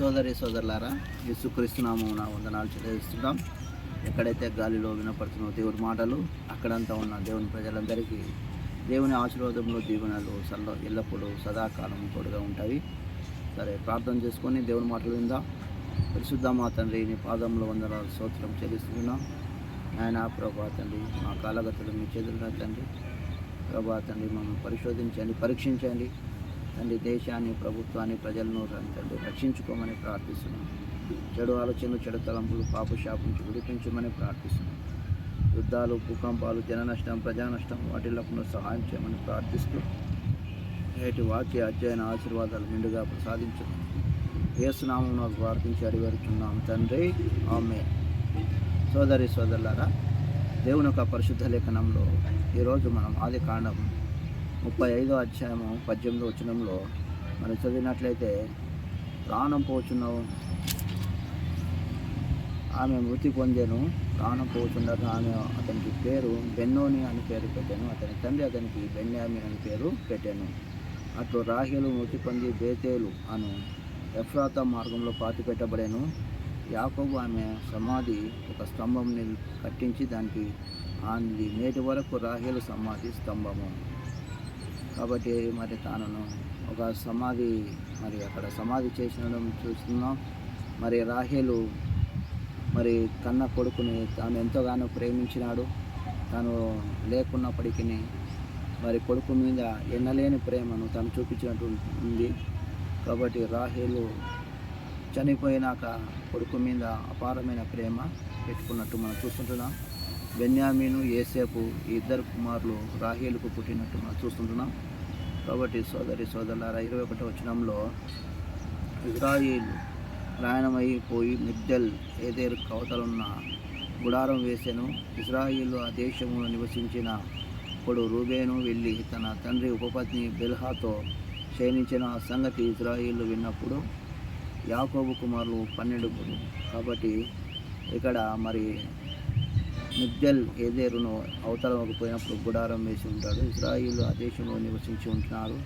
సోదరులారా, యేసుక్రీస్తు నామమున వందనాలు చెల్లిస్తున్నాం. ఎక్కడైతే గాలిలో వినపడుతున్న దేవుడి మాటలు అక్కడంతా ఉన్న దేవుని ప్రజలందరికీ దేవుని ఆశీర్వాదంలో దీవెనలు ఎల్లప్పుడూ సదాకాలం తోడుగా ఉంటాయి. సరే, ప్రార్థన చేసుకొని దేవుని మాటలు విందాం. పరిశుద్ధ మా తండ్రి, నీ పాదంలో వందనాలు స్తోత్రం చెల్లిస్తున్నాం. ఆయన ప్రభా తండ్రి, మా కాలగతులు మీ చేతులుగా తండ్రి. ప్రభా తండ్రి, మమ్మల్ని పరిశోధించండి, పరీక్షించండి తండ్రి. దేశాన్ని, ప్రభుత్వాన్ని, ప్రజలను తండ్రి రక్షించుకోమని ప్రార్థిస్తున్నాం. చెడు ఆలోచనలు, చెడు తలంపులు, పాపశాపం నుంచి విడిపించమని ప్రార్థిస్తున్నాం. యుద్ధాలు, భూకంపాలు, జన నష్టం, ప్రజా నష్టం వాటిల్లకుండా సహాయం చేయమని ప్రార్థిస్తూ నేటి వాక్య అధ్యయన ఆశీర్వాదాలు నిండుగా ప్రసాదించమని యేసు నామమున ప్రార్థించి అడివేరుచున్నాం తండ్రి, ఆమేన్. సోదరులారా, దేవుని యొక్క పరిశుద్ధ లేఖనంలో ఈరోజు మనం ఆదికాండం 35వ అధ్యాయము 18వ వచనంలో మనం చదివినట్లయితే, ప్రాణం పోచున్న ఆమె మృతి పొందెను. ప్రాణం పోచుండగా ఆమె అతనికి పేరు బెన్నోని అని పేరు పెట్టాను. అతని తండ్రి అతనికి బెన్యామీన్ అని పేరు పెట్టాను. అట్లు రాహేలు మృతి పొంది బేతేలు అను ఎఫ్రాతా మార్గంలో పాతిపెట్టబడాను. యాకోబు ఆమె సమాధి ఒక స్తంభం కట్టించి దానికి ఆంది నేటి వరకు రాహేలు సమాధి స్తంభము. కాబట్టి మరి తాను ఒక సమాధి అక్కడ సమాధి చేసిన చూస్తున్నాం. మరి రాహేలు మరి కన్న కొడుకుని తాను ఎంతగానో ప్రేమించినాడు. తాను లేకున్నప్పటికీ మరి కొడుకు మీద ఎన్నలేని ప్రేమను తాను చూపించినట్టు ఉంది. కాబట్టి రాహేలు చనిపోయినాక కొడుకు మీద అపారమైన ప్రేమ పెట్టుకున్నట్టు మనం చూస్తుంటున్నాం. బెన్యామీను, యోసేపు ఈ ఇద్దరు కుమారులు రాహేలుకు పుట్టినట్టు మనం చూస్తుంటున్నాం. కాబట్టి సోదరులారా, 21వ వచనంలో, ఇజ్రాయేలు ప్రయాణమైపోయి మిగ్దల్ ఏదేరు కవతలున్న గుడారం వేసెను. ఇజ్రాయేలు ఆ దేశంలో నివసించినప్పుడు రూబేను వెళ్ళి తన తండ్రి ఉపపత్ని బిల్హాతో శయనించిన ఆ సంగతి ఇజ్రాయేలు విన్నప్పుడు యాకోబు కుమారులు 12. కాబట్టి ఇక్కడ మరి మిగ్దల్ ఏదేరును అవతలకు పోయినప్పుడు గుడారం వేసి ఉంటాడు. ఇజ్రాయిలు ఆ దేశంలో నివసించి ఉంటున్నారు.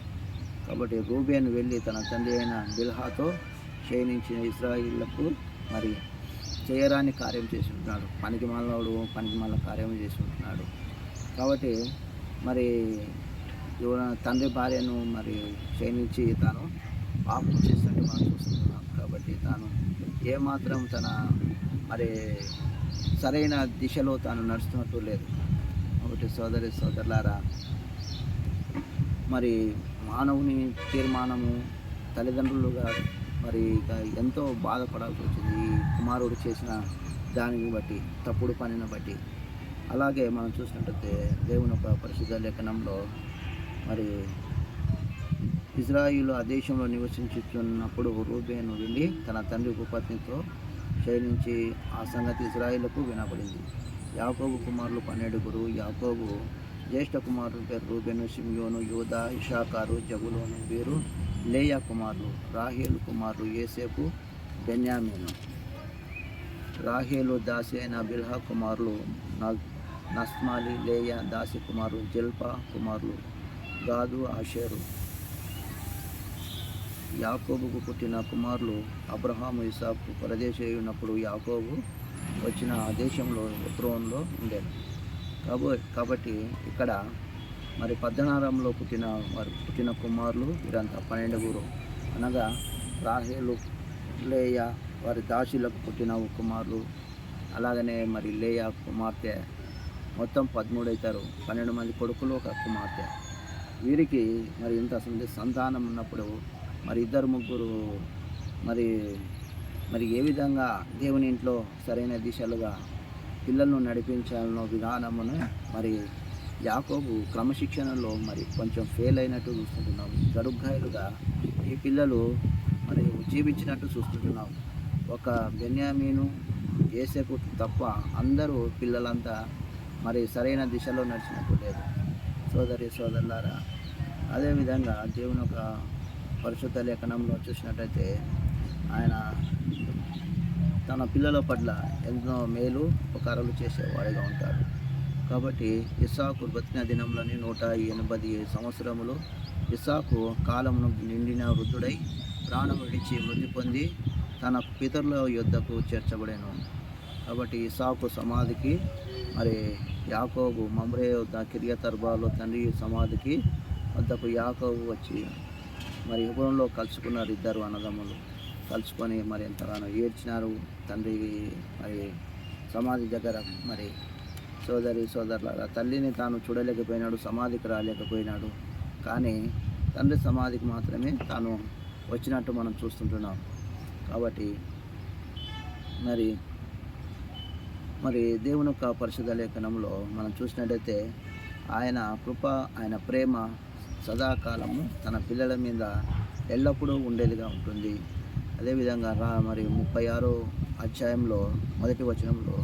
కాబట్టి రూబేను వెళ్ళి తన తండ్రి అయిన బిల్హాతో క్షయించిన ఇజ్రాయిళ్లకు మరి చేయరాని కార్యం చేసి ఉంటున్నాడు. పనికి మాల కార్యం చేసి ఉంటున్నాడు. కాబట్టి మరి తండ్రి భార్యను మరి క్షయించి తాను పాపం చేసినట్టు మనం చూస్తున్నాం. కాబట్టి తాను ఏమాత్రం తన మరి సరైన దిశలో తాను నడుస్తున్నట్టు లేదు. ఒకటి సోదరులారా, మరి మానవుని తీర్మానము తల్లిదండ్రులుగా మరి ఎంతో బాధపడాల్సి వచ్చింది ఈ కుమారుడు చేసిన దానిని బట్టి, తప్పుడు పనిని బట్టి. అలాగే మనం చూసినట్టయితే దేవుని ఒక పరిశుద్ధ లేఖనంలో మరి ఇజ్రాయిలు ఆ దేశంలో నివసించుతున్నప్పుడు రూబేను వెళ్ళి తన తండ్రి ఉపపత్నితో క్షయించి ఆ సంగతి ఇజ్రాయిలకు వినబడింది. యాకోబు కుమారులు 12. యాకోబు జ్యేష్ఠ కుమారుల పేరు రూబెను, షిమ్యోను, యూదా, ఇషాకారు, జబులోను. వీరు లేయా కుమారులు. రాహేలు కుమారులు యోసేపు, బెన్యామీను. రాహేలు దాసి అయిన బిల్హా కుమారులు నస్మాలి. లేయా దాసి కుమారులు జిల్పా కుమారులు గాదు, ఆషేరు. యాకోబుకు పుట్టిన కుమారులు అబ్రహాము, ఇసాకు. పరదేశీయుడు ఉన్నప్పుడు యాకోబు వచ్చిన ఆ దేశంలో హెబ్రోన్లో ఉండేది. కాబట్టి ఇక్కడ మరి పద్దనారంలో పుట్టిన కుమారులు వీరంతా 12. అనగా రాహేలు, లేయా వారి దాసులకు పుట్టిన కుమారులు. అలాగనే మరి లేయా కుమార్తె మొత్తం 13 అవుతారు. 12 మంది కొడుకులు, ఒక కుమార్తె. వీరికి మరి ఇంత సంతానం ఉన్నప్పుడు మరి 2-3 మరి ఏ విధంగా దేవుని ఇంట్లో సరైన దిశలుగా పిల్లలను నడిపించాలనో విధానమును మరి యాకోబు క్రమశిక్షణలో మరి కొంచెం ఫెయిల్ అయినట్టు చూస్తుంటున్నాం. గడుగ్గాయలుగా ఈ పిల్లలు మరి జీవించినట్టు చూస్తుంటున్నాం. ఒక బెన్యామీను, యోసేపు తప్ప అందరూ పిల్లలంతా మరి సరైన దిశలో నడిచినట్టు లేదు. సోదరులారా, అదేవిధంగా దేవుని ఒక పరిశుద్ధ లేఖనంలో చూసినట్టయితే ఆయన తన పిల్లల పట్ల ఎన్నో మేలు ఉపకారాలు చేసేవాడిగా ఉంటాడు. కాబట్టి ఇస్సాకు బ్రతికిన దినంలోని 180 సంవత్సరములు. ఇస్సాకు కాలమును నిండిన వృద్ధుడై ప్రాణం విడిచి మృతి పొంది తన పితరుల యొద్దకు చేర్చబడెను. కాబట్టి ఇసాకు సమాధికి మరి యాకోబు మమ్రే వద్ద కిర్యతర్బాలో తండ్రి సమాధికి వద్దకు యాకోబు వచ్చి మరి హెబ్రోనులో కలుసుకున్నారు. ఇద్దరు అన్నదమ్ములు కలుసుకొని మరి ఎంతగానో ఏడ్చినారు తండ్రి మరి సమాధి దగ్గర. మరి సోదరులారా, తల్లిని తాను చూడలేకపోయినాడు, సమాధికి రాలేకపోయినాడు. కానీ తండ్రి సమాధికి మాత్రమే తాను వచ్చినట్టు మనం చూస్తుంటున్నాం. కాబట్టి మరి దేవుని యొక్క పరిశుద్ధ లేఖనంలో మనం చూసినట్టయితే ఆయన కృప, ఆయన ప్రేమ సదాకాలము తన పిల్లల మీద ఎల్లప్పుడూ ఉండేదిగా ఉంటుంది. అదేవిధంగా మరి 36వ అధ్యాయంలో 1వ వచనంలో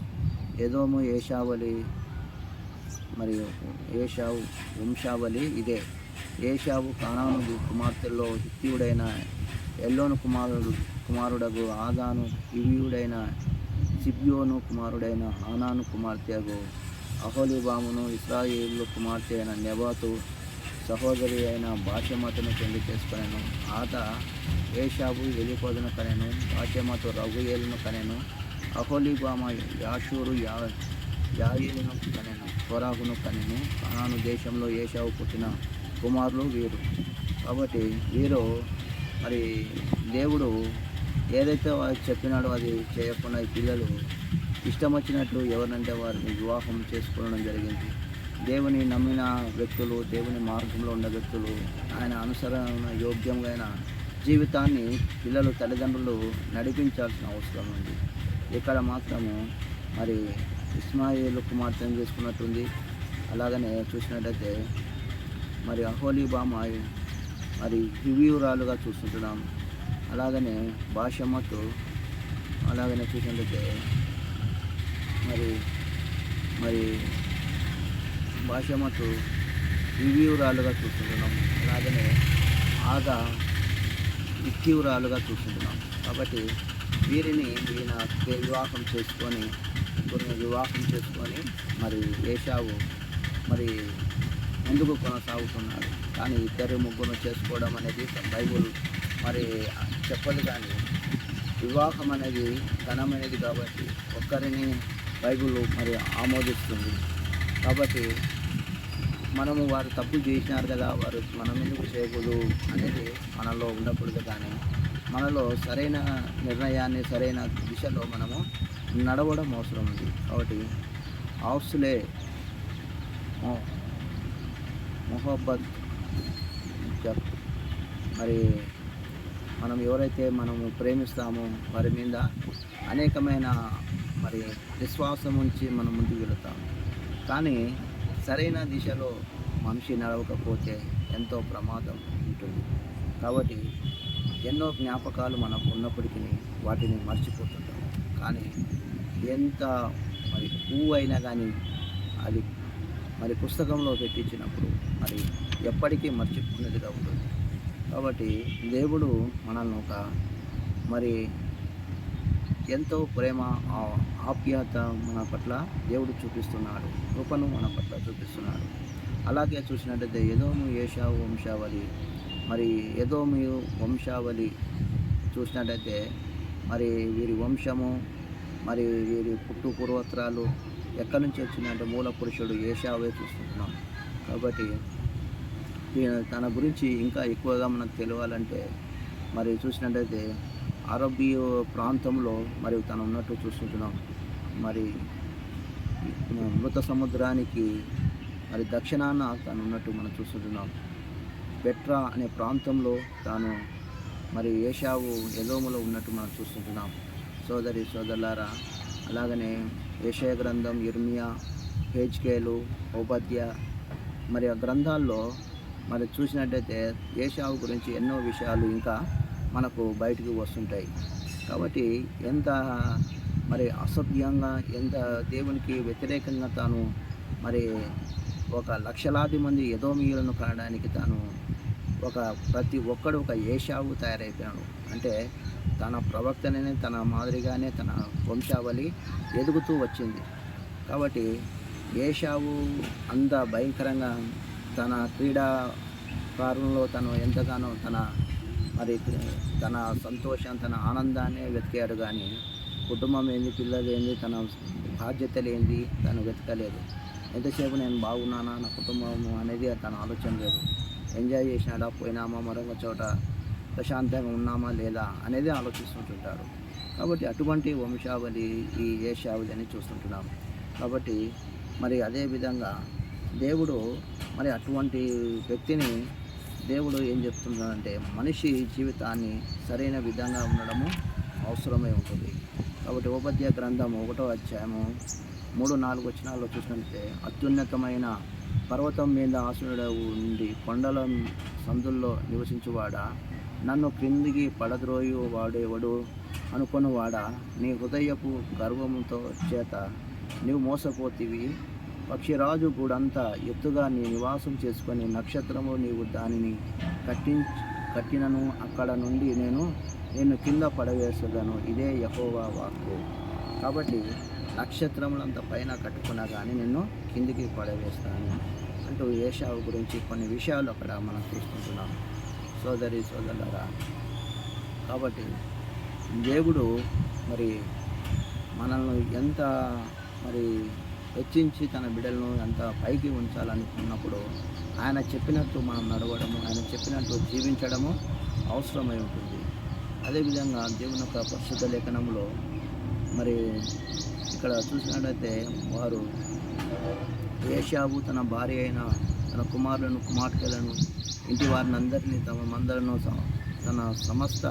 ఎదోము ఏషావళి మరియు ఏషావు వంశావళి ఇదే. ఏషావు కానాను కుమార్తెల్లో హిత్తీయుడైన ఎల్లోను కుమారుడగు ఆదాను, హివ్వీయుడైన సిబ్యోను కుమారుడైన ఆనాను కుమార్తెగు అహోలీబామును, ఇశ్రాయేలు కుమార్తె అయిన నెబాతు సహోదరి అయిన బాషెమతును పెళ్లి చేసుకొనెను. ఆద ఏషావు ఎలీకోదును కనెను, బాషెమతు రఘుయేలును కనెను. అహోలీబామ యాషూరు యాయేలును కనెను, కోరాహును కనెను. కానాను దేశంలో ఏషావు పుట్టిన కుమారులు వీరు. కాబట్టి వీరు మరి దేవుడు ఏదైతే వారికి చెప్పినాడో అది చేయకుండా ఈ పిల్లలు ఇష్టం వచ్చినట్లు ఎవరినంటే వారిని వివాహం చేసుకోవడం జరిగింది. దేవుని నమ్మిన వ్యక్తులు, దేవుని మార్గంలో ఉన్న వ్యక్తులు, ఆయన అనుసరణ యోగ్యమైన జీవితాన్ని పిల్లలు తల్లిదండ్రులు నడిపించాల్సిన అవసరం ఉంది. ఇక్కడ మాత్రము మరి ఇస్మాయిలు కుమార్తెను చేసుకున్నట్టుంది. అలాగనే చూసినట్టయితే మరి అహోలీబామ మరి హివ్వీయురాలుగా చూస్తుంటున్నాం. అలాగనే బాషెమతు అలాగనే చూసినట్టయితే మరి బాషెమతు హివ్వీయురాలుగా చూస్తుంటున్నాం. అలాగనే ఆగా హిత్తీయురాలుగా చూస్తుంటున్నాం. కాబట్టి వీరిని ఈయన వివాహం చేసుకొని మరి ఏషావు మరి ముందుకు కొనసాగుతున్నాడు. కానీ ఇద్దరు ముగ్గురు చేసుకోవడం అనేది బైబుల్ మరి చెప్పదు. కానీ వివాహం అనేది ఘనమైనది కాబట్టి ఒక్కరిని బైబుల్ మరి ఆమోదిస్తుంది. కాబట్టి మనము వారు తప్పు చేసినారు కదా, వారు మనం ఎందుకు చేయకూడదు అనేది మనలో ఉండకూడదు. కానీ మనలో సరైన నిర్ణయాన్ని, సరైన దిశలో మనము నడవడం అవసరం ఉంది. కాబట్టి ఆఫ్సులే మొహబ్బత్ మరి మనం ఎవరైతే మనము ప్రేమిస్తామో వారి మీద అనేకమైన మరి విశ్వాసం ఉంచి మనం ముందుకు వెళతాము. కానీ సరైన దిశలో మనిషి నడవకపోతే ఎంతో ప్రమాదం ఉంటుంది. కాబట్టి ఎన్నో జ్ఞాపకాలు మనకు ఉన్నప్పటికీ వాటిని మర్చిపోతుంటాం. కానీ ఎంత మరి పువ్వు అయినా కానీ అది మరి పుస్తకంలో పెట్టించినప్పుడు మరి ఎప్పటికీ మర్చిపోయినదిగా ఉంటుంది. కాబట్టి దేవుడు మనల్ని ఒక మరి ఎంతో ప్రేమ, ఆప్యాయత మన పట్ల దేవుడు చూపిస్తున్నాడు, కృపను మన పట్ల చూపిస్తున్నాడు. అలాగే చూసినట్టయితే ఎదోము ఏషావు వంశావళి, మరి ఎదోము వంశావళి చూసినట్టయితే మరి వీరి వంశము మరి వీరి పూర్వత్రాలు ఎక్కడి నుంచి వచ్చిందంటే మూల పురుషుడు ఏషావే చూస్తున్నాం. కాబట్టి తన గురించి ఇంకా ఎక్కువగా మనకు తెలియాలంటే మరి చూసినట్టయితే అరబియో ప్రాంతంలో మరి తను ఉన్నట్టు చూస్తున్నాం. మరి మృత సముద్రానికి మరి దక్షిణాన తాను ఉన్నట్టు మనం చూస్తున్నాం. పెట్రా అనే ప్రాంతంలో తాను మరి ఏషావు ఎదోములో ఉన్నట్టు మనం చూస్తున్నాం. సోదరులారా, అలాగనే యెషయా గ్రంథం, ఇర్మియా, హెజ్కేలు, ఓబద్య మరి ఆ గ్రంథాల్లో మరి చూసినట్టయితే ఏషావు గురించి ఎన్నో విషయాలు ఇంకా మనకు బయటకు వస్తుంటాయి. కాబట్టి ఎంత మరి అసభ్యంగా, ఎంత దేవునికి వ్యతిరేకంగా తాను మరి ఒక లక్షలాది మంది ఎదోమీయులను కనడానికి తాను ప్రతి ఒక్కడు ఒక ఏషావు తయారైపోయాడు. అంటే తన ప్రవక్తనే తన మాదిరిగానే తన వంశావళి ఎదుగుతూ వచ్చింది. కాబట్టి ఏషావు అంత భయంకరంగా తన క్రీడాకారుల్లో తను ఎంతగానో తన మరి తన సంతోషం, తన ఆనందాన్నే వెతికాడు కానీ కుటుంబం ఏంది, పిల్లలు ఏంది, తన బాధ్యతలు ఏంది తను వెతకలేదు. ఎంతసేపు నేను బాగున్నానా, నా కుటుంబం అనేది తన ఆలోచన లేదు. ఎంజాయ్ చేసినాడా, పోయినామా, మరొక చోట ప్రశాంతంగా ఉన్నామా లేదా అనేది ఆలోచిస్తుంటుంటాడు. కాబట్టి అటువంటి వంశావళి ఈ ఏషావుది అని చూస్తుంటున్నాం. కాబట్టి మరి అదేవిధంగా దేవుడు మరి అటువంటి వ్యక్తిని దేవుడు ఏం చెప్తున్నాడంటే మనిషి జీవితాన్ని సరైన విధంగా ఉండడము అవసరమై ఉంటుంది. కాబట్టి ఉపధ్యాయ గ్రంథం 1వ అధ్యాయము 3-4 వచనాల్లో చూసినట్లయితే, అత్యున్నతమైన పర్వతం మీద ఆసనుడవు ఉండి కొండల సందుల్లో నివసించువాడా, నన్ను క్రిందికి పడద్రోయు వాడేవాడు అనుకొనువాడా, నీ హృదయపు గర్వముతో చేత నీవు మోసపోతివి. పక్షిరాజు గూడంతా ఎత్తుగా నీ నివాసం చేసుకొని నక్షత్రము నీవు దానిని కట్టినను అక్కడ నుండి నేను కింద పడవేసేదను. ఇదే యెహోవా వాక్కు. కాబట్టి నక్షత్రములంత పైన కట్టుకున్నా కానీ నిన్ను కిందికి పడవేస్తాను అంటూ ఏషావు గురించి కొన్ని విషయాలు అక్కడ మనం చూసుకుంటున్నాం సోదరులారా. కాబట్టి దేవుడు మరి మనల్ని ఎంత మరి హెచ్చించి తన బిడ్డలను ఎంత పైకి ఉంచాలనుకున్నప్పుడు ఆయన చెప్పినట్టు మనం నడవడము, ఆయన చెప్పినట్టు జీవించడము అవసరమై ఉంటుంది. అదేవిధంగా దేవుని యొక్క పరిశుద్ధ లేఖనంలో మరి ఇక్కడ చూసినట్లయితే వారు ఏషావు తన భార్య అయిన తన కుమారులను, కుమార్తెలను, ఇంటి వారిని అందరినీ, తమ మందలను, తన సమస్త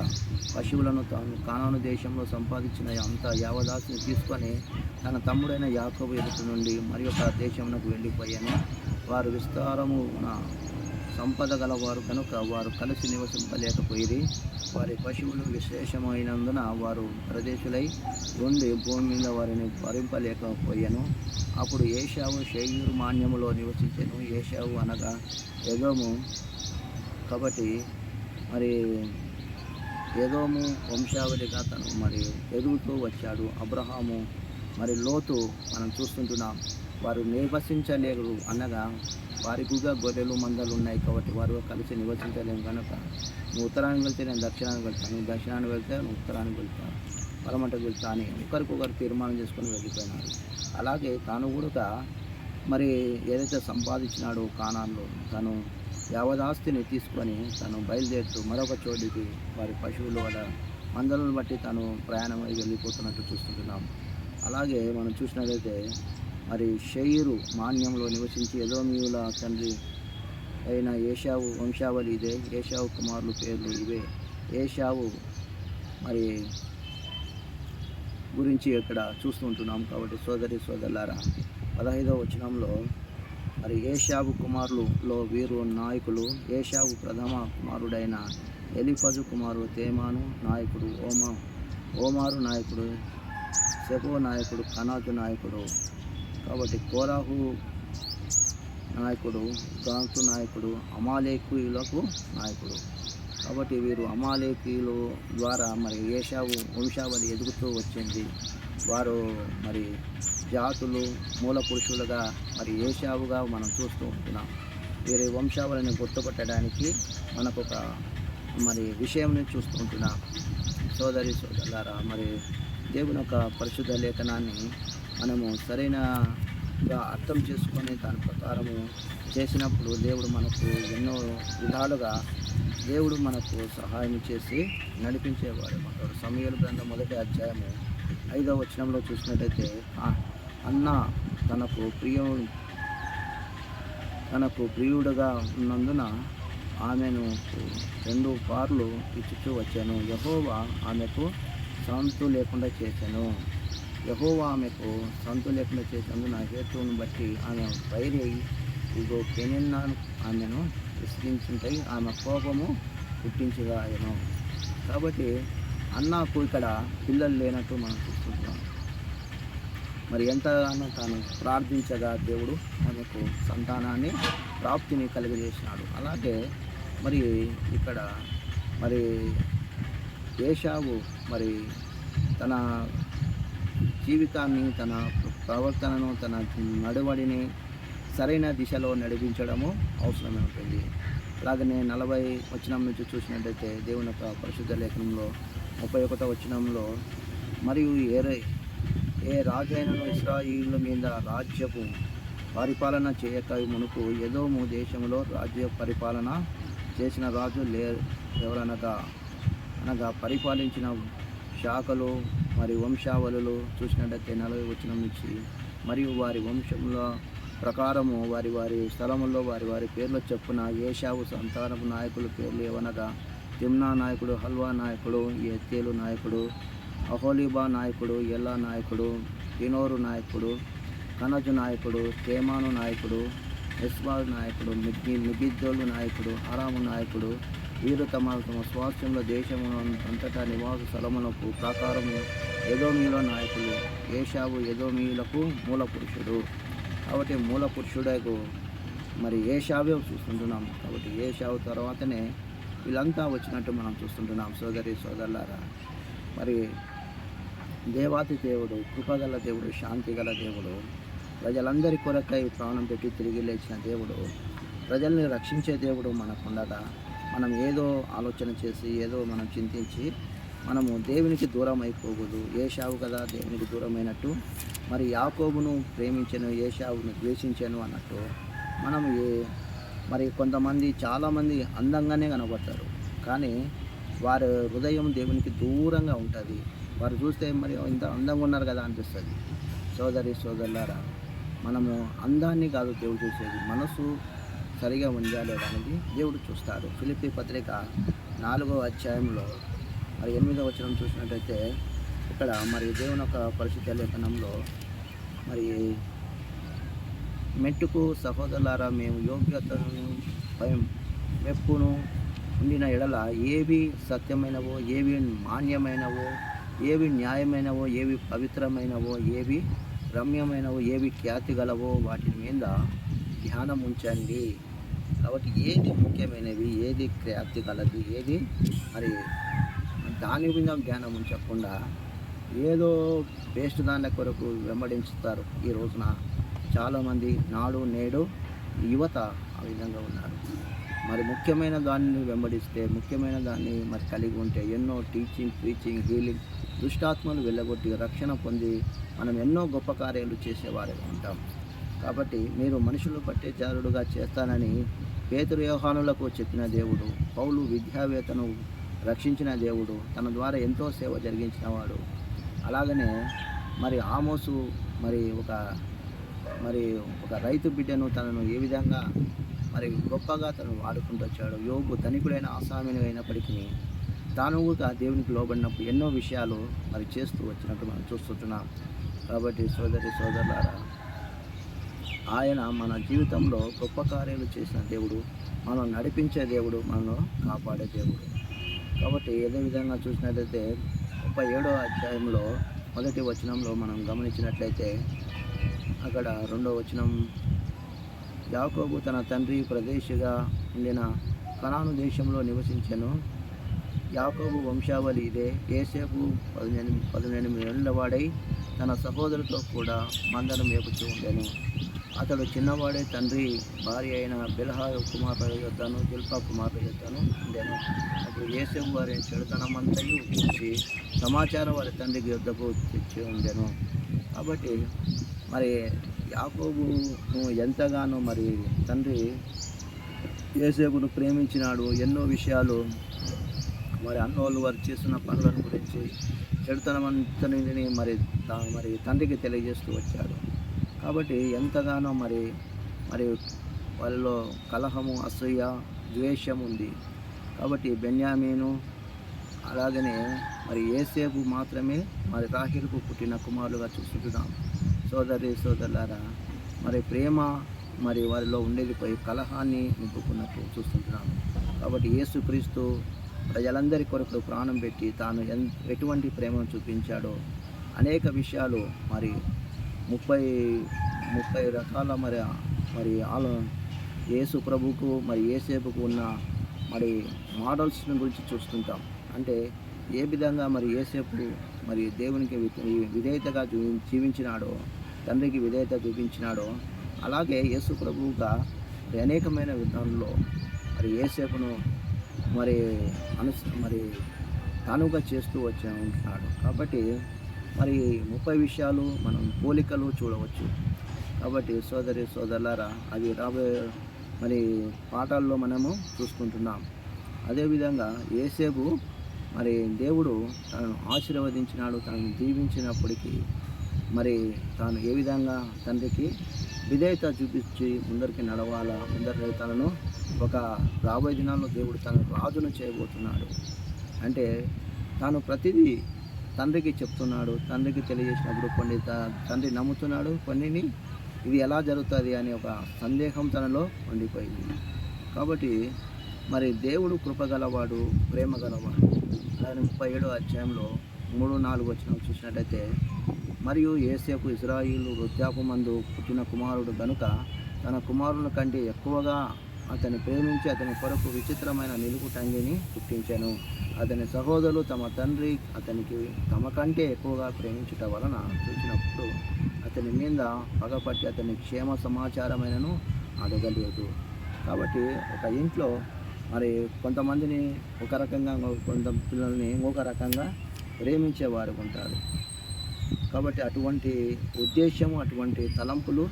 పశువులను తాను కానాను దేశంలో సంపాదించిన అంత యావదాసుని తీసుకొని తన తమ్ముడైన యాకోబు ఎదుటి నుండి మరి ఒక దేశమునకు వెళ్ళిపోయాను. వారు విస్తారమున సంపద గలవారు కనుక వారు కలిసి నివసింపలేకపోయి, వారి పశువులు విశేషమైనందున వారు ప్రదేశులై ఉండి భూమి మీద వారిని భరింపలేకపోయాను. అప్పుడు ఏషావు షేయీరు మాన్యములో నివసించెను. ఏషావు అనగా ఎదోము. కాబట్టి మరి ఎదోము వంశావళిగా తను మరి ఎదుగుతూ వచ్చాడు. అబ్రహాము మరి లోతు మనం చూస్తుంటున్నాం. వారు నివసించలేరు అనగా వారికి కూడా గొర్రెలు మందలు ఉన్నాయి కాబట్టి వారు కలిసి నివసించలేము కనుక నువ్వు ఉత్తరానికి వెళ్తే నేను దక్షిణానికి వెళ్తాను, నువ్వు దక్షిణానికి వెళ్తే నువ్వు ఉత్తరానికి వెళ్తాను, పరమటకు వెళ్తా అని ఒకరికొకరు తీర్మానం చేసుకొని వెళ్ళిపోయినారు. అలాగే తాను కూడా మరి ఏదైతే సంపాదించినాడో కానాన్లో తను యావదాస్తిని తీసుకొని తను బయలుదేరుతూ మరొక చోటికి వారి పశువులు వాళ్ళ మందలను బట్టి తను ప్రయాణమై వెళ్ళిపోతున్నట్టు చూస్తుంటున్నాం. అలాగే మనం చూసినట్లయితే మరి షేయీరు మాన్యంలో నివసించి ఎదోమీయుల తండ్రి అయిన ఏషావు వంశావళి ఇదే. ఏషావు కుమారుల పేర్లు ఇవే. ఏషావు మరి గురించి ఇక్కడ చూస్తుంటున్నాం. కాబట్టి సోదరులారా 15వ వచనంలో మరి ఏషావు కుమారులలో వీరు నాయకులు. ఏషావు ప్రథమ కుమారుడైన ఎలీఫజు కుమారుడు తేమాను నాయకుడు, ఓమారు నాయకుడు, సెపో నాయకుడు, కనాజు నాయకుడు. కాబట్టి కోరాహు నాయకుడు, గాంతు నాయకుడు, అమాలేకీయులకు నాయకుడు. కాబట్టి వీరు అమాలేకీయుల ద్వారా మరి ఏషావు వంశావళి ఎదుగుతూ వచ్చింది. వారు మరి జాతులు మూల పురుషులుగా మరి ఏషావుగా మనం చూస్తూ ఉంటున్నాం. వీరి వంశావళిని గుర్తుపట్టడానికి మనకొక మరి విషయం చూస్తూ ఉంటున్నాం. సోదరులారా, మరి దేవుని యొక్క పరిశుద్ధ లేఖనాన్ని మనము సరైనగా అర్థం చేసుకొని దాని ప్రకారము చేసినప్పుడు దేవుడు మనకు ఎన్నో విధాలుగా దేవుడు మనకు సహాయం చేసి నడిపించేవాడు. మనకు సమూయేలు గ్రంథం 1వ అధ్యాయము 5వ వచనంలో చూసినట్లయితే, అన్న తనకు ప్రియుడుగా ఉన్నందున ఆమెను 2 పార్లు ఇచ్చుచూ వచ్చాను. యెహోవా ఆమెకు సంతు లేకుండా చేశాను. యెహోవా ఆమెకు సంతు లేకుండా చేసినందున హేతువును బట్టి ఆమె వైరి ఇగో పెనిన్నాను ఆమెను విసిగించుంటాయి, ఆమె కోపము పుట్టించగాయను. కాబట్టి అన్నకు ఇక్కడ పిల్లలు లేనట్టు మనం చూస్తున్నాం. మరి ఎంతగానో తాను ప్రార్థించగా దేవుడు ఆమెకు సంతానాన్ని ప్రాప్తిని కలిగజేసినాడు. అలాగే మరి ఇక్కడ మరి ఏషావు మరి తన జీవితాన్ని, తన ప్రవర్తనను, తన నడవడిని సరైన దిశలో నడిపించడము అవసరమై ఉంటుంది. అలాగనే 40 వచనం నుంచి చూసినట్టయితే దేవుని యొక్క పరిశుద్ధ లేఖనంలో 31వ వచనంలో, మరియు ఏ రాజైనను ఇశ్రాయేలు మీద రాజ్యపు పరిపాలన చేయక మునుపు ఎదోము దేశంలో రాజ్య పరిపాలన చేసిన రాజు అనగా పరిపాలించిన శాఖలు మరి వంశావళులు చూసినట్టయితే 40 వచనం నుంచి, మరియు వారి వంశముల ప్రకారము వారి వారి స్థలముల్లో వారి వారి పేర్ల చొప్పున ఏశావు సంతానపు నాయకుల పేర్లు ఏవనగా తిమ్నా నాయకుడు, హల్వా నాయకుడు, ఎత్తేలు నాయకుడు, అహోలీబా నాయకుడు, ఎల్లా నాయకుడు, కినోరు నాయకుడు, కనజు నాయకుడు, తేమాను నాయకుడు, ఎస్బాల్ నాయకుడు, మిగిద్దోలు నాయకుడు, ఆరాము నాయకుడు. వీరు తమ స్వాస్థ్యంలో దేశము అంతటా నివాస స్థలములకు ప్రకారము ఎదోమీల నాయకులు. ఏశావు ఎదోమీయులకు మూల పురుషుడు. కాబట్టి మూల పురుషుడకు మరి ఏశావే చూస్తుంటున్నాం. కాబట్టి ఏశావు తర్వాతనే వీళ్ళంతా వచ్చినట్టు మనం చూస్తుంటున్నాం. సోదరి సోదరులారా, మరి దేవాతి దేవుడు, కృపగల దేవుడు, శాంతి గల దేవుడు, ప్రజలందరి కొరకై ప్రాణం పెట్టి తిరిగి లేచిన దేవుడు, ప్రజల్ని రక్షించే దేవుడు మనకుండగా మనం ఏదో ఆలోచన చేసి ఏదో మనం చింతించి మనము దేవునికి దూరం అయిపోకూడదు. ఏశావు కదా దేవునికి దూరమైనట్టు, మరి యాకోబును ప్రేమించను, ఏశావును ద్వేషించాను అన్నట్టు మనం మరి కొంతమంది చాలామంది అందంగానే కనబడతారు, కానీ వారి హృదయం దేవునికి దూరంగా ఉంటుంది. వారు చూస్తే మరి ఇంత అందంగా ఉన్నారు కదా అనిపిస్తుంది. సోదరి సోదరులారా, మనము అందాన్ని కాదు దేవుడు చూసేది, మనసు సరిగా ఉండాలి అనేది దేవుడు చూస్తాడు. ఫిలిప్పీ పత్రిక 4వ అధ్యాయంలో మరి 8వ వచనం చూసినట్టయితే ఇక్కడ మరి దేవుని యొక్క పరిశుద్ధ లేఖనంలో, మరి మెట్టుకు సహోదరులారా, మేము యోగ్యతను మెప్పును ఉండిన ఎడల ఏవి సత్యమైనవో, ఏవి మాన్యమైనవో, ఏవి న్యాయమైనవో, ఏవి పవిత్రమైనవో, ఏవి రమ్యమైనవో, ఏవి ఖ్యాతి గలవో వాటి మీద ధ్యానం ఉంచండి. కాబట్టి ఏది ముఖ్యమైనవి, ఏది ఖ్యాతి గలది, ఏది మరి దాని మీద ధ్యానం ఉంచకుండా ఏదో వేస్ట్ దాని కొరకు వెంబడించుతారు. ఈ రోజున చాలామంది నాడు నేడు యువత ఆ విధంగా ఉన్నారు. మరి ముఖ్యమైన దాన్ని వెంబడిస్తే, ముఖ్యమైన దాన్ని మరి కలిగి ఉంటే ఎన్నో టీచింగ్, ప్రీచింగ్, హీలింగ్, దుష్టాత్మలు వెళ్ళగొట్టి రక్షణ పొంది మనం ఎన్నో గొప్ప కార్యాలు చేసేవారుగా ఉంటాం. కాబట్టి మీరు మనుషులు పట్టే జారుడుగా చేస్తానని పేతురు యోహానులకు చెప్పిన దేవుడు, పౌలు విద్యావేత్తను రక్షించిన దేవుడు, తన ద్వారా ఎంతో సేవ జరిగించినవాడు. అలాగనే మరి ఆమోసు మరి ఒక రైతు బిడ్డను తనను ఏ విధంగా మరి గొప్పగా తను వాడుకుంటూ వచ్చాడు. యోబు ధనికుడైన ఆసామిని అయినప్పటికీ తాను కూడా దేవునికి లోబడినప్పుడు ఎన్నో విషయాలు మరి చేస్తూ వచ్చినట్టు మనం చూస్తుంటున్నాం. కాబట్టి సోదరి సోదరులారా, ఆయన మన జీవితంలో గొప్ప కార్యాలు చేసిన దేవుడు, మనం నడిపించే దేవుడు, మనను కాపాడే దేవుడు. కాబట్టి ఏదో విధంగా చూసినట్లయితే 37వ అధ్యాయంలో 1వ వచనంలో మనం గమనించినట్లయితే అక్కడ 2వ వచనం, యాకోబు తన తండ్రి ప్రదేశిగా ఉండిన కనాను దేశంలో నివసించెను. యాకోబు వంశావళి ఇదే. యోసేపు 18 ఏళ్ల వాడై తన సహోదరులతో కూడా మందను మేపుతూ ఉండెను. అతడు చిన్నవాడే తండ్రి భార్య అయిన బిల్హా కుమారుల యొద్దను, జిల్పా కుమారుల యొద్దను ఉండెను. అప్పుడు యోసేపు వారి చెడుతనమంతయు చూసి సమాచారం వారి తండ్రికి యొద్దకు తెచ్చి ఉండెను. కాబట్టి మరి యాకోబును ఎంతగానో మరి తండ్రి యోసేపును ప్రేమించినాడు. ఎన్నో విషయాలు మరి అన్నోళ్ళు వారు చేస్తున్న పనులను గురించి, చెడుతనమంతని మరి తండ్రికి తెలియజేస్తూ వచ్చాడు. కాబట్టి ఎంతగానో మరి వాళ్ళలో కలహము, అసూయ, ద్వేషం ఉంది. కాబట్టి బెన్యామీను అలాగనే మరి యోసేపు మాత్రమే మరి రాహేలుకు పుట్టిన కుమారులుగా చూస్తున్నాం. సోదరి సోదరులారా, మరి ప్రేమ మరి వారిలో ఉండేది పోయి కలహాన్ని నింపుకున్నట్టు చూస్తుంటున్నాం. కాబట్టి యేసుక్రీస్తు ప్రజలందరి కొరకు ప్రాణం పెట్టి తాను ఎటువంటి ప్రేమను చూపించాడో అనేక విషయాలు మరి 30 రకాల మరి యేసు ప్రభుకు మరి యేసేపుకు ఉన్న మరి మోడల్స్ని గురించి చూస్తుంటాం. అంటే ఏ విధంగా మరి యేసేపు మరి దేవునికి విధేయతగా జీవించినాడో, తండ్రికి విధేయత చూపించినాడో, అలాగే యేసు ప్రభువుగా అనేకమైన విధానంలో మరి యేసేపును మరి మరి తానుగా చేస్తూ ఉంటున్నాడు. కాబట్టి మరి 30 విషయాలు మనం పోలికలు చూడవచ్చు. కాబట్టి సోదరి సోదరులారా, అవి రాబోయే మరి పాఠాల్లో మనము చూసుకుంటున్నాం. అదేవిధంగా యేసేపు మరి దేవుడు తనను ఆశీర్వదించినాడు, తనను దీవించినప్పటికీ మరి తాను ఏ విధంగా తండ్రికి విధేయత చూపించి ముందరికి నడవాలా, ముందరికి తనను ఒక రాబోయే దినాల్లో దేవుడు తనను రాజును చేయబోతున్నాడు. అంటే తాను ప్రతిదీ తండ్రికి చెప్తున్నాడు. తండ్రికి తెలియజేసినప్పుడు కొన్ని తండ్రి నమ్ముతున్నాడు, కొన్నిని ఇది ఎలా జరుగుతుంది అనే ఒక సందేహం తనలో ఉండిపోయింది. కాబట్టి మరి దేవుడు కృపగలవాడు, ప్రేమ గలవాడు. అలాగే 37వ అధ్యాయంలో 3-4 వచనం చూసినట్టయితే, మరియు యేసేపు ఇశ్రాయేలు వృద్ధాపమందు పుట్టిన కుమారుడు గనుక తన కుమారుని కంటే ఎక్కువగా అతని ప్రేమించి అతని కొరకు విచిత్రమైన నిలుపుటంగిని పుట్టించాను. అతని సహోదరులు తమ తండ్రి అతనికి తమ కంటే ఎక్కువగా ప్రేమించుట వలన చూసినప్పుడు అతని మీద పగపట్టి అతని క్షేమ సమాచారమైనను అడగలేదు. కాబట్టి ఒక ఇంట్లో మరి కొంతమందిని ఒక రకంగా, కొంత పిల్లల్ని ఇంకొక రకంగా ప్రేమించేవారు ఉంటారు. కాబట్టి అటువంటి ఉద్దేశము, అటువంటి తలంపులు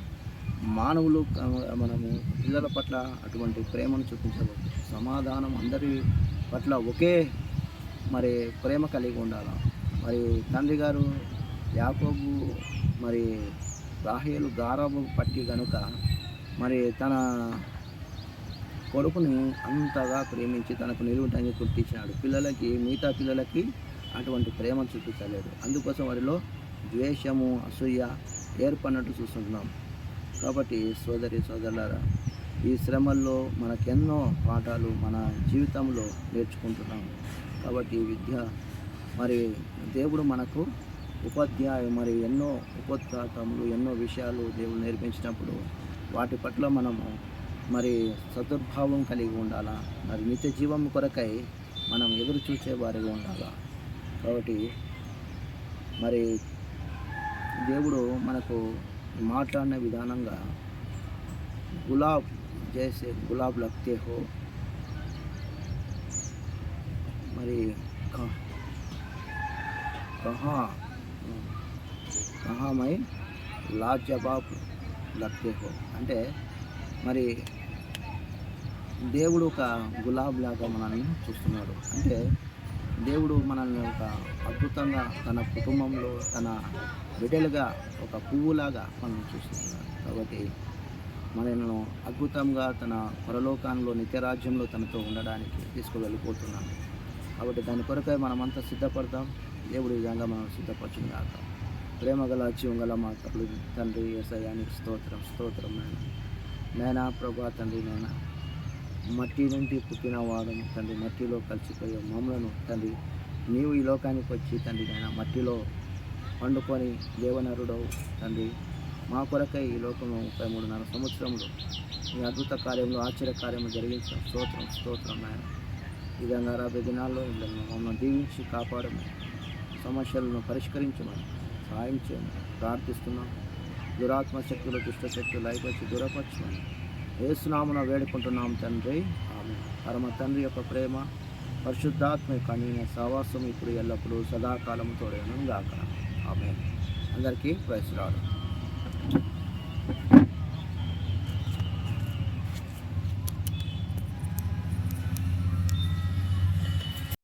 మానవులు మనము పిల్లల పట్ల అటువంటి ప్రేమను చూపించవచ్చు. సమాధానం అందరి పట్ల ఒకే మరి ప్రేమ కలిగి ఉండాలి. మరి తండ్రి గారు యాకోబు మరి రాహేలు గారాబు పట్టి కనుక మరి తన కొడుకుని అంతగా ప్రేమించి తనకు నిలువుటంగి కుట్టించినాడు. మిగతా పిల్లలకి అటువంటి ప్రేమ చూపించలేదు. అందుకోసం వారిలో ద్వేషము, అసూయ ఏర్పడినట్టు చూస్తున్నాం. కాబట్టి సోదరి సోదరులారా, ఈ శ్రమల్లో మనకెన్నో పాఠాలు మన జీవితంలో నేర్చుకుంటున్నాం. కాబట్టి విద్య మరి దేవుడు మనకు మరి ఎన్నో ఉపోద్ఘాతములు, ఎన్నో విషయాలు దేవుడు నేర్పించినప్పుడు వాటి పట్ల మనము మరి సదుర్భావం కలిగి ఉండాలా. మరి నిత్య జీవం కొరకై మనం ఎదురు చూసే వారిగా ఉండాలా. కాబట్టి మరి దేవుడు మనకు మాట్లాడిన విధానంగా గులాబ్ జైసే గులాబ్ లగ్తే హో, మరి కహా మై లాజవాబ్ లగ్తే హో అంటే మరి దేవుడు ఒక గులాబ్ లాగా మనల్ని చూస్తున్నాడు. అంటే దేవుడు మనల్ని ఒక అద్భుతంగా తన కుటుంబంలో తన బిడ్డలుగా ఒక పువ్వులాగా మనం చూస్తున్నాడు. కాబట్టి మనను అద్భుతంగా తన పరలోకంలో నిత్యరాజ్యంలో తనతో ఉండడానికి తీసుకువెళ్ళిపోతున్నాడు. కాబట్టి దాని కొరకై మనమంతా సిద్ధపడతాం. దేవుడి విధంగా మనం సిద్ధపరచును గాక. ప్రేమ గల జీవం గల మా తండ్రి యేసయ్యానికి స్తోత్రం, స్తోత్రం నైనా ప్రభా తండ్రి. నైనా మట్టి నుండి పుట్టిన వాడను తండ్రి, మట్టిలో కలిసిపోయే మమ్మలను తండ్రి నీవు ఈ లోకానికి వచ్చి తండ్రి నైనా మట్టిలో పండుకొని దేవనరుడవు తండ్రి. మా కొరకై ఈ లోకంలో 33.5 సంవత్సరములు ఈ అద్భుత కార్యంలో ఆశ్చర్య కార్యము జరిగించిన స్తోత్రం, స్తోత్రం నాయన. ఈ విధంగా రాబోయే దినాల్లో మమ్మల్ని దీవించి కాపాడమని, సమస్యలను పరిష్కరించమని సహాయం చేయమని ప్రార్థిస్తున్నాం. దురాత్మ శక్తులు, దుష్ట శక్తులు అయిపోయి దూరపరచమని యేసునామమున వేడుకుంటున్నాం తండ్రి. ఆమేన్. పరమ తండ్రి యొక్క ప్రేమ, పరిశుద్ధాత్మ యొక్క అన్యోన్య సహవాసం ఇప్పుడు ఎల్లప్పుడూ సదాకాలము తోడేను గాక. ఆమేన్. అందరికీ ప్రైజ్ లార్డ్.